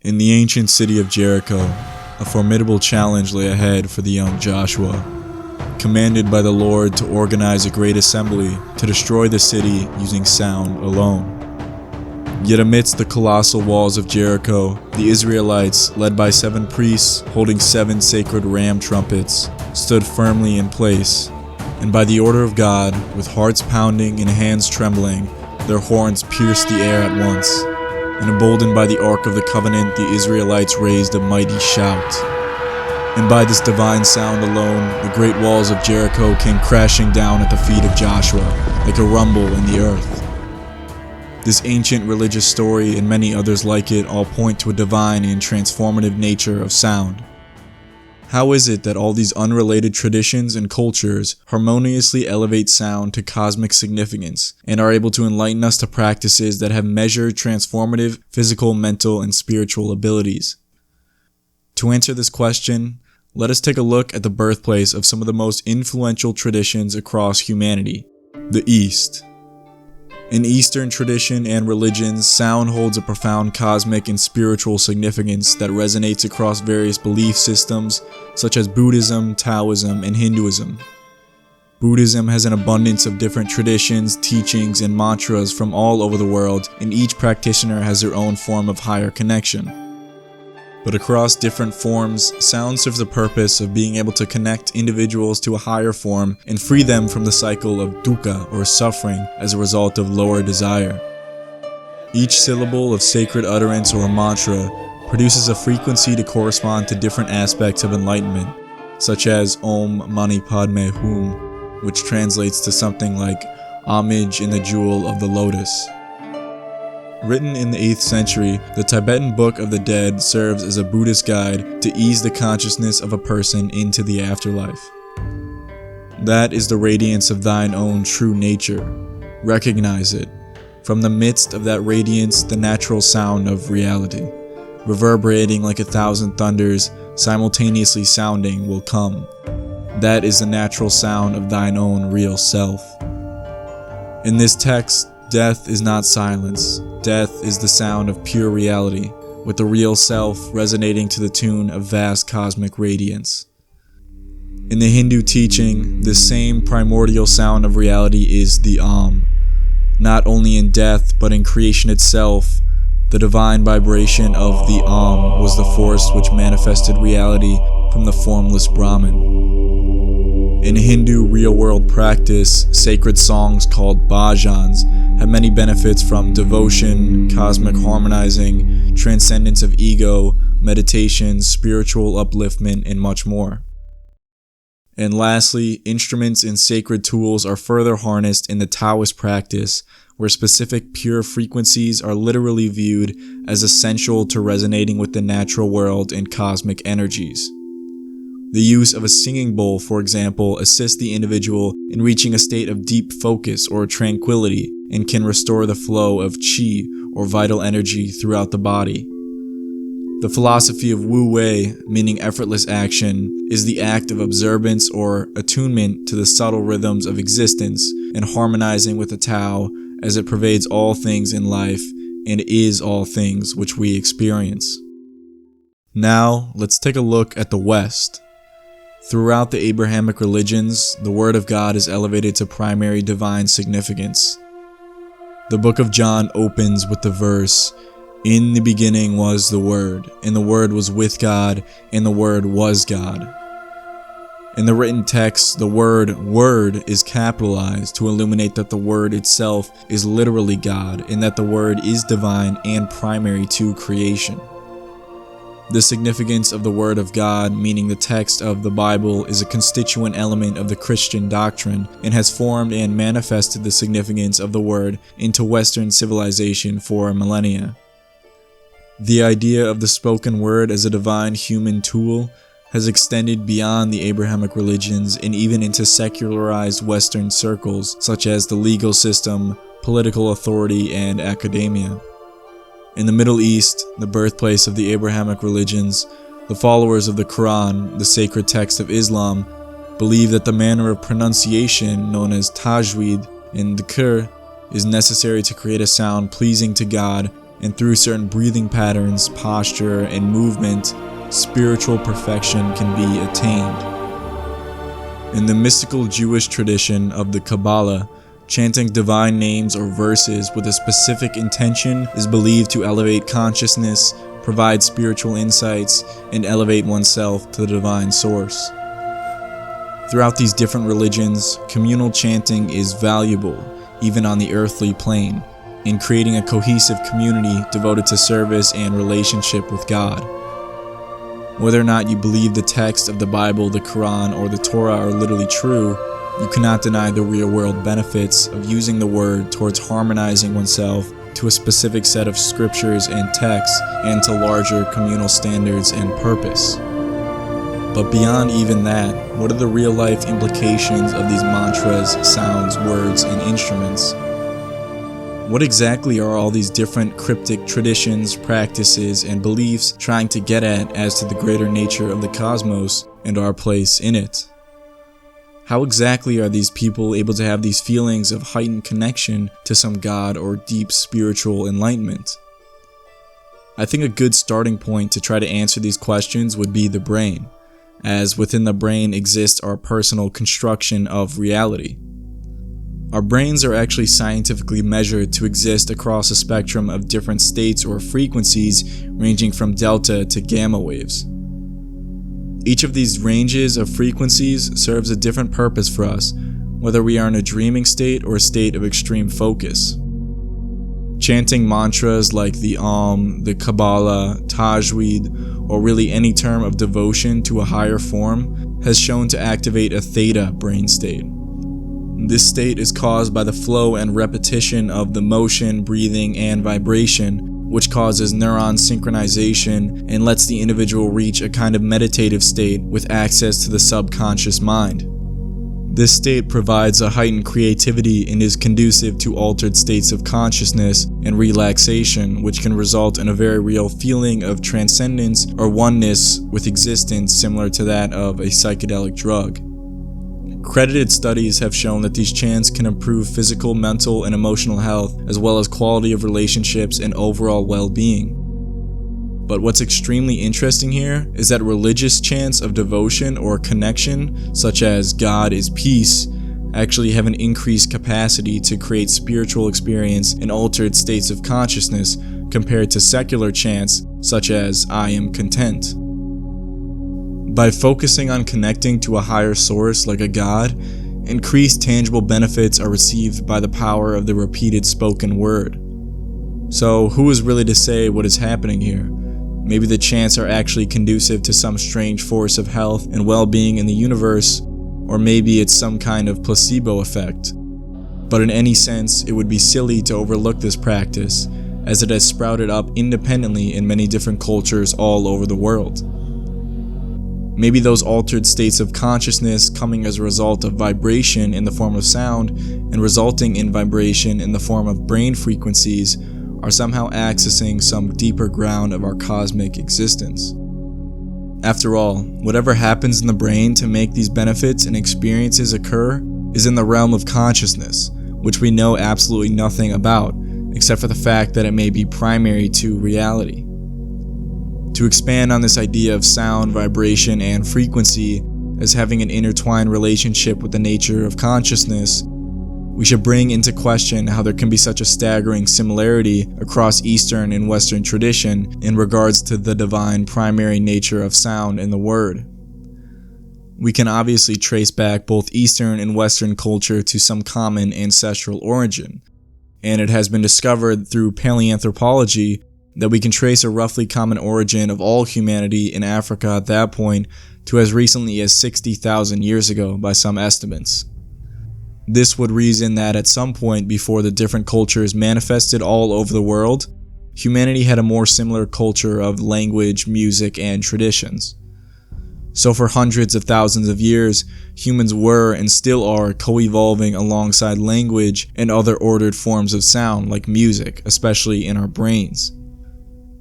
In the ancient city of Jericho, a formidable challenge lay ahead for the young Joshua. Commanded by the Lord to organize a great assembly to destroy the city using sound alone. Yet amidst the colossal walls of Jericho, the Israelites, led by 7 priests holding 7 sacred ram trumpets, stood firmly in place, and by the order of God, with hearts pounding and hands trembling, their horns pierced the air at once. And emboldened by the Ark of the Covenant, the Israelites raised a mighty shout. And by this divine sound alone, the great walls of Jericho came crashing down at the feet of Joshua, like a rumble in the earth. This ancient religious story and many others like it all point to a divine and transformative nature of sound. How is it that all these unrelated traditions and cultures harmoniously elevate sound to cosmic significance and are able to enlighten us to practices that have measured transformative physical, mental, and spiritual abilities? To answer this question, let us take a look at the birthplace of some of the most influential traditions across humanity, the East. In Eastern tradition and religions, sound holds a profound cosmic and spiritual significance that resonates across various belief systems such as Buddhism, Taoism, and Hinduism. Buddhism has an abundance of different traditions, teachings, and mantras from all over the world, and each practitioner has their own form of higher connection. But across different forms, sound serves the purpose of being able to connect individuals to a higher form and free them from the cycle of dukkha or suffering as a result of lower desire. Each syllable of sacred utterance or a mantra produces a frequency to correspond to different aspects of enlightenment, such as Om Mani Padme Hum, which translates to something like homage in the jewel of the lotus. Written in the 8th century, the Tibetan Book of the Dead serves as a Buddhist guide to ease the consciousness of a person into the afterlife. That is the radiance of thine own true nature. Recognize it. From the midst of that radiance, the natural sound of reality, reverberating like 1,000 thunders, simultaneously sounding, will come. That is the natural sound of thine own real self. In this text, death is not silence. Death is the sound of pure reality, with the real self resonating to the tune of vast cosmic radiance. In the Hindu teaching, this same primordial sound of reality is the Om. Not only in death, but in creation itself, the divine vibration of the Om was the force which manifested reality from the formless Brahman. In Hindu real-world practice, sacred songs called bhajans have many benefits from devotion, cosmic harmonizing, transcendence of ego, meditation, spiritual upliftment, and much more. And lastly, instruments and sacred tools are further harnessed in the Taoist practice, where specific pure frequencies are literally viewed as essential to resonating with the natural world and cosmic energies. The use of a singing bowl, for example, assists the individual in reaching a state of deep focus or tranquility and can restore the flow of qi or vital energy throughout the body. The philosophy of Wu Wei, meaning effortless action, is the act of observance or attunement to the subtle rhythms of existence and harmonizing with the Tao as it pervades all things in life and is all things which we experience. Now, let's take a look at the West. Throughout the Abrahamic religions, the Word of God is elevated to primary divine significance. The book of John opens with the verse, "In the beginning was the Word, and the Word was with God, and the Word was God." In the written text, the word "word" is capitalized to illuminate that the Word itself is literally God, and that the Word is divine and primary to creation. The significance of the Word of God, meaning the text of the Bible, is a constituent element of the Christian doctrine and has formed and manifested the significance of the Word into Western civilization for millennia. The idea of the spoken word as a divine human tool has extended beyond the Abrahamic religions and even into secularized Western circles such as the legal system, political authority, and academia. In the Middle East, the birthplace of the Abrahamic religions, the followers of the Quran, the sacred text of Islam, believe that the manner of pronunciation known as tajweed in dhikr is necessary to create a sound pleasing to God and through certain breathing patterns, posture, and movement, spiritual perfection can be attained. In the mystical Jewish tradition of the Kabbalah, chanting divine names or verses with a specific intention is believed to elevate consciousness, provide spiritual insights, and elevate oneself to the divine source. Throughout these different religions, communal chanting is valuable, even on the earthly plane, in creating a cohesive community devoted to service and relationship with God. Whether or not you believe the text of the Bible, the Quran, or the Torah are literally true, you cannot deny the real-world benefits of using the word towards harmonizing oneself to a specific set of scriptures and texts and to larger communal standards and purpose. But beyond even that, what are the real-life implications of these mantras, sounds, words, and instruments? What exactly are all these different cryptic traditions, practices, and beliefs trying to get at as to the greater nature of the cosmos and our place in it? How exactly are these people able to have these feelings of heightened connection to some God or deep spiritual enlightenment? I think a good starting point to try to answer these questions would be the brain, as within the brain exists our personal construction of reality. Our brains are actually scientifically measured to exist across a spectrum of different states or frequencies ranging from delta to gamma waves. Each of these ranges of frequencies serves a different purpose for us, whether we are in a dreaming state or a state of extreme focus. Chanting mantras like the the Kabbalah, Tajweed, or really any term of devotion to a higher form has shown to activate a theta brain state. This state is caused by the flow and repetition of the motion, breathing, and vibration, which causes neuron synchronization and lets the individual reach a kind of meditative state with access to the subconscious mind. This state provides a heightened creativity and is conducive to altered states of consciousness and relaxation, which can result in a very real feeling of transcendence or oneness with existence similar to that of a psychedelic drug. Credited studies have shown that these chants can improve physical, mental, and emotional health, as well as quality of relationships and overall well-being. But what's extremely interesting here is that religious chants of devotion or connection, such as God is peace, actually have an increased capacity to create spiritual experience in altered states of consciousness compared to secular chants such as I am content. By focusing on connecting to a higher source like a God, increased tangible benefits are received by the power of the repeated spoken word. So who is really to say what is happening here? Maybe the chants are actually conducive to some strange force of health and well-being in the universe, or maybe it's some kind of placebo effect. But in any sense, it would be silly to overlook this practice, as it has sprouted up independently in many different cultures all over the world. Maybe those altered states of consciousness coming as a result of vibration in the form of sound and resulting in vibration in the form of brain frequencies are somehow accessing some deeper ground of our cosmic existence. After all, whatever happens in the brain to make these benefits and experiences occur is in the realm of consciousness, which we know absolutely nothing about, except for the fact that it may be primary to reality. To expand on this idea of sound, vibration, and frequency as having an intertwined relationship with the nature of consciousness, we should bring into question how there can be such a staggering similarity across Eastern and Western tradition in regards to the divine primary nature of sound and the word. We can obviously trace back both Eastern and Western culture to some common ancestral origin, and it has been discovered through paleanthropology that we can trace a roughly common origin of all humanity in Africa at that point to as recently as 60,000 years ago by some estimates. This would reason that at some point before the different cultures manifested all over the world, humanity had a more similar culture of language, music, and traditions. So for hundreds of thousands of years, humans were and still are co-evolving alongside language and other ordered forms of sound like music, especially in our brains.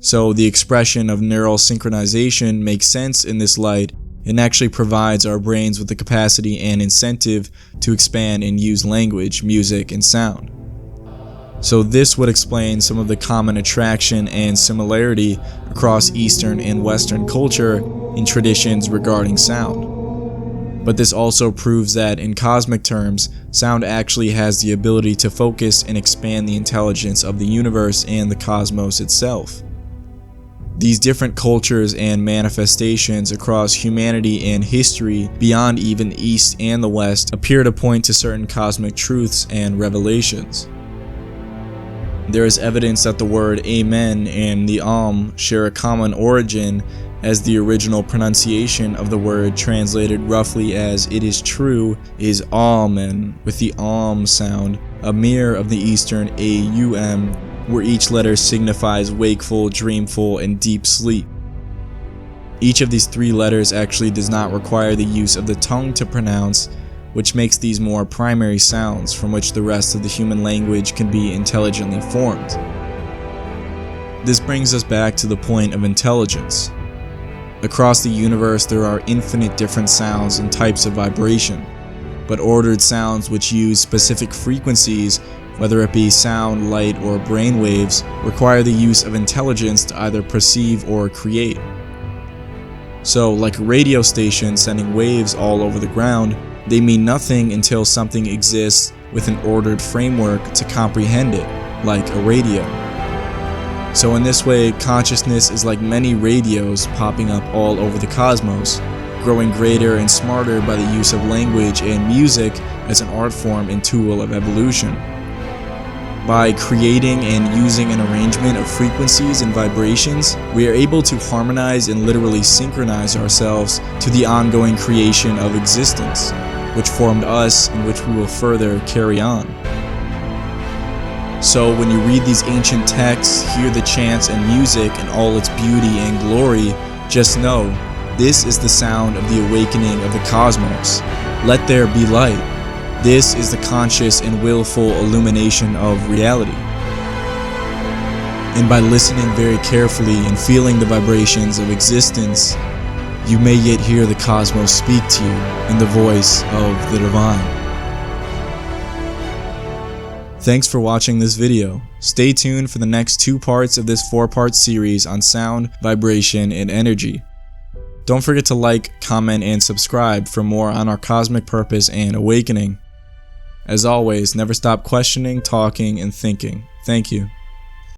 So the expression of neural synchronization makes sense in this light and actually provides our brains with the capacity and incentive to expand and use language, music, and sound. So this would explain some of the common attraction and similarity across Eastern and Western culture in traditions regarding sound. But this also proves that, in cosmic terms, sound actually has the ability to focus and expand the intelligence of the universe and the cosmos itself. These different cultures and manifestations across humanity and history beyond even the East and the West appear to point to certain cosmic truths and revelations. There is evidence that the word Amen and the Om share a common origin, as the original pronunciation of the word, translated roughly as "it is true," is Amen, with the Om sound, a mirror of the Eastern Aum, where each letter signifies wakeful, dreamful, and deep sleep. Each of these three letters actually does not require the use of the tongue to pronounce, which makes these more primary sounds from which the rest of the human language can be intelligently formed. This brings us back to the point of intelligence. Across the universe, there are infinite different sounds and types of vibration, but ordered sounds which use specific frequencies, whether it be sound, light, or brain waves, require the use of intelligence to either perceive or create. So, like a radio station sending waves all over the ground, they mean nothing until something exists with an ordered framework to comprehend it, like a radio. So in this way, consciousness is like many radios popping up all over the cosmos, growing greater and smarter by the use of language and music as an art form and tool of evolution. By creating and using an arrangement of frequencies and vibrations, we are able to harmonize and literally synchronize ourselves to the ongoing creation of existence, which formed us and which we will further carry on. So when you read these ancient texts, hear the chants and music in all its beauty and glory, just know, this is the sound of the awakening of the cosmos. Let there be light. This is the conscious and willful illumination of reality. And by listening very carefully and feeling the vibrations of existence, you may yet hear the cosmos speak to you in the voice of the divine. Thanks for watching this video. Stay tuned for the next 2 parts of this 4-part series on sound, vibration, and energy. Don't forget to like, comment, and subscribe for more on our cosmic purpose and awakening. As always, never stop questioning, talking, and thinking. Thank you.